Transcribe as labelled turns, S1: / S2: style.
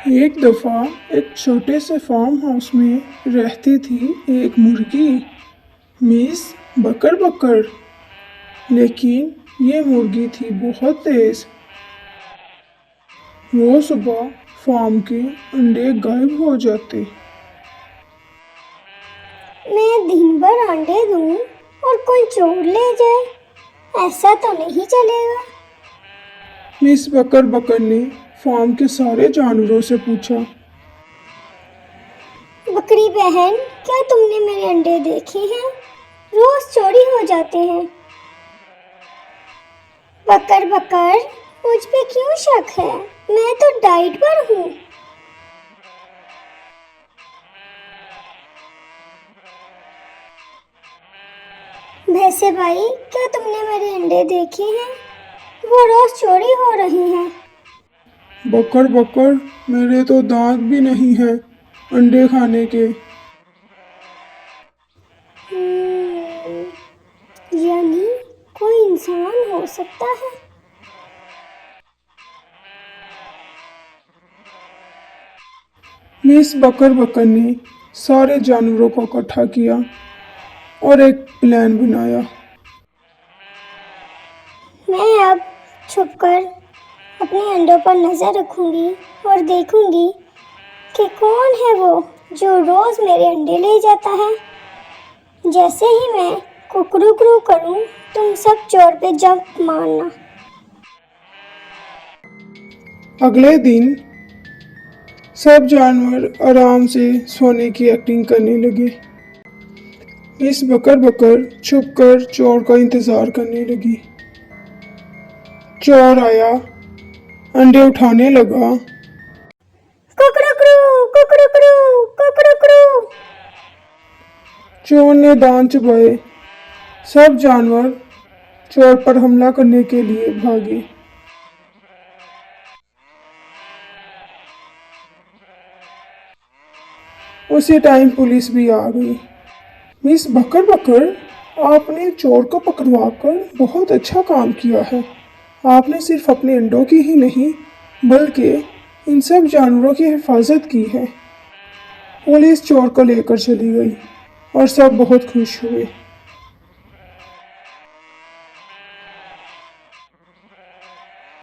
S1: एक दफ़ा एक छोटे से फार्म हाउस में रहती थी एक मुर्गी, मिस बकर बकर। लेकिन ये मुर्गी थी बहुत तेज़। वो सुबह फार्म के अंडे गायब हो जाते।
S2: मैं दिन भर अंडे दूं और कोई चोर ले जाए, ऐसा तो नहीं चलेगा।
S1: मिस बकर बकर ने फार्म के सारे जानवरों से पूछा।
S2: बकरी बहन, क्या तुमने मेरे अंडे देखे हैं? रोज चोरी हो जाते हैं। बकर बकर, मुझ पे क्यों शक है? मैं तो डाइट पर हूँ। भैंसे भाई, क्या तुमने मेरे अंडे देखे हैं? वो रोज चोरी हो रही हैं।
S1: बकर बकर, मेरे तो दांत भी नहीं हैं अंडे खाने के।
S2: यानी कोई इंसान हो सकता है।
S1: मिस बकर बकर ने सारे जानवरों को इकट्ठा किया और एक प्लान बनाया।
S2: मैं अब छुपकर अपने अंडों पर नजर रखूंगी और देखूंगी कि कौन है वो जो रोज मेरे अंडे ले जाता है। जैसे ही मैं कुकरू कुकरू करूं, तुम सब चोर पे जंप मारना।
S1: अगले दिन सब जानवर आराम से सोने की एक्टिंग करने लगे। मिस बकर बकर छुपकर चोर का इंतजार करने लगी। चोर आया, अंडे उठाने लगा।
S2: कुकरू कुकरू कुकरू कुकरू कुकरू।
S1: चोर ने दांत चबाए। सब जानवर चोर पर हमला करने के लिए भागे। उसी टाइम पुलिस भी आ गई। मिस बकर बकर, आपने चोर को पकड़वाकर बहुत अच्छा काम किया है। आपने सिर्फ अपने अंडों की ही नहीं बल्कि इन सब जानवरों की हिफाजत की है। पुलिस चोर को लेकर चली गई और सब बहुत खुश हुए।